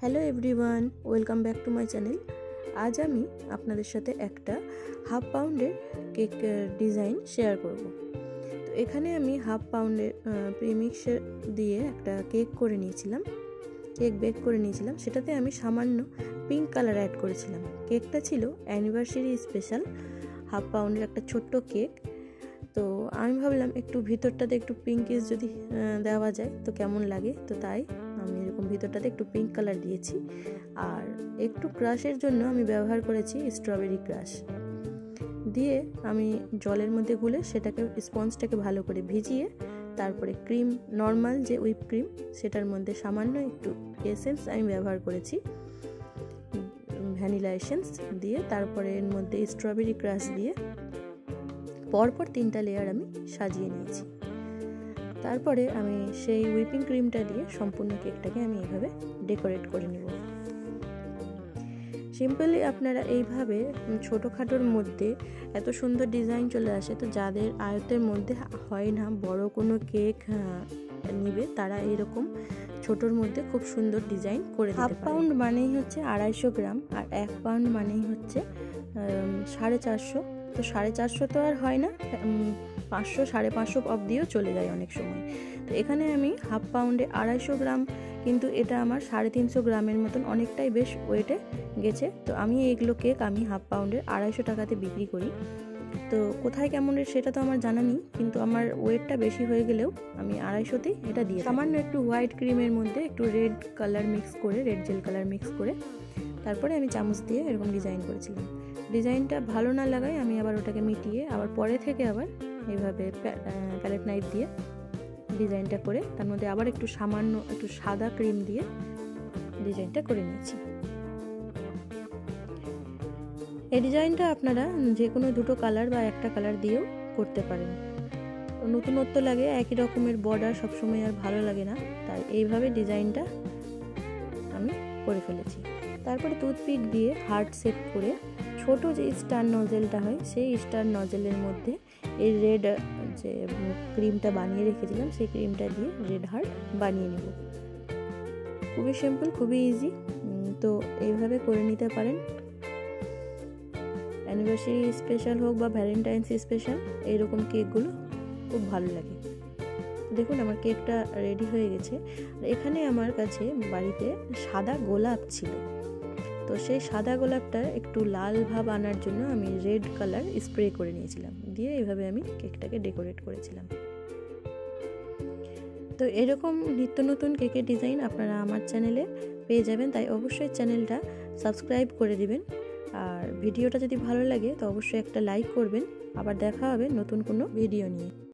Hello everyone, welcome back to my channel. আজ আমি আপনাদের সাথে একটা হাফ পাউন্ডের কেক ডিজাইন শেয়ার করব। তো এখানে আমি হাফ পাউন্ডের প্রিমিক্সচার দিয়ে একটা কেক বেক করে নিয়েছিলাম। সেটাতে আমি সামান্য পিঙ্ক কালার অ্যাড করেছিলাম। কেকটা ছিল অ্যানিভার্সারি স্পেশাল হাফ পাউন্ডের একটা ছোট্ট কেক। তো আমি ভাবলাম একটু ভিতরটাতে একটু পিঙ্কিশ যদি দেওয়া যায় তো কেমন লাগে, তো তাই আমি এরকম ভিতরটাতে একটু পিঙ্ক কালার দিয়েছি। আর একটু ক্রাশের জন্য আমি ব্যবহার করেছি স্ট্রবেরি ক্রাশ দিয়ে আমি জলের মধ্যে গুলে সেটাকে স্পঞ্জটাকে ভালো করে ভিজিয়ে তারপরে ক্রিম, নর্মাল যে হুইপ ক্রিম, সেটার মধ্যে সামান্য একটু এসেন্স আমি ব্যবহার করেছি, ভ্যানিলা এসেন্স দিয়ে তারপরে এর মধ্যে স্ট্রবেরি ক্রাশ দিয়ে পরপর 3টা লেয়ার আমি সাজিয়ে নিয়েছি। তারপরে আমি সেই হুইপিং ক্রিমটা দিয়ে সম্পূর্ণ কেকটাকে আমি এইভাবে ডেকোরেট করে নেব। সিম্পলি আপনারা এইভাবে ছোটোখাটোর মধ্যে এত সুন্দর ডিজাইন চলে আসে, তো যাদের আয়তের মধ্যে হয় না বড় কোনো কেক নিবে, তারা এরকম ছোটোর মধ্যে খুব সুন্দর ডিজাইন করে দিতে পারে। হাফ পাউন্ড মানেই হচ্ছে 250 গ্রাম আর 1 পাউন্ড মানেই হচ্ছে 450। তো 450 তো আর হয় না, 500 550 অবধিও চলে যায় অনেক সময়। তো এখানে আমি হাফ পাউন্ডে 250 গ্রাম, কিন্তু এটা আমার 350 গ্রামের মতন অনেকটাই বেশ ওয়েটে গেছে। তো আমি এইগুলো কেক আমি হাফ পাউন্ডের 250 টাকাতে বিক্রি করি। তো কোথায় কেমন রেট সেটা তো আমার জানা নেই, কিন্তু আমার ওয়েটটা বেশি হয়ে গেলেও আমি 250তেই এটা দিয়ে সামান্য একটু হোয়াইট ক্রিমের মধ্যে একটু রেড জেল কালার মিক্স করে তারপরে আমি চামচ দিয়ে এরকম ডিজাইন করেছিলাম। ডিজাইনটা ভালো না লাগায় আমি আবার ওটাকে মিটিয়ে আবার পরে থেকে আবার এইভাবে প্যালেট নাইফ দিয়ে ডিজাইনটা করে তার মধ্যে আবার সামান্য একটু সাদা ক্রিম দিয়ে ডিজাইনটা করে নিয়েছি। এই ডিজাইনটা আপনারা যে কোনো 2টো কালার বা একটা কালার দিয়েও করতে পারেন। নতুনত্ব লাগে, একই রকমের বর্ডার সবসময় আর ভালো লাগে না, তাই এইভাবে ডিজাইনটা আমি করে ফেলেছি। তারপরে টুথপিক দিয়ে হার্ট শেপ করে ছোট যে স্টার নজেলটা হয় সেই স্টার নজেলের মধ্যে এই রেড যে ক্রিমটা বানিয়ে রেখেছিলাম সেই ক্রিমটা দিয়ে রেড হার্ট বানিয়ে নেব। খুবই সিম্পল, খুবই ইজি। তো এইভাবে করে নিতে পারেন। অ্যানিভার্সারি স্পেশাল হোক বা ভ্যালেন্টাইন্স স্পেশাল, এইরকম কেকগুলো খুব ভালো লাগে। দেখুন আমার কেকটা রেডি হয়ে গেছে। এখানে আমার কাছে বাড়িতে সাদা গোলাপ ছিল, তো সেই সাদা গোলাপটা একটু লাল ভাব আনার জন্য আমি রেড কালার স্প্রে করে নিয়েছিলাম, দিয়ে এইভাবে আমি কেকটাকে ডেকোরেট করেছিলাম। তো এরকম নিত্য নতুন কেকের ডিজাইন আপনারা আমার চ্যানেলে পেয়ে যাবেন, তাই অবশ্যই চ্যানেলটা সাবস্ক্রাইব করে দিবেন। আর ভিডিওটা যদি ভালো লাগে তো অবশ্যই একটা লাইক করবেন। আবার দেখা হবে নতুন কোনো ভিডিও নিয়ে।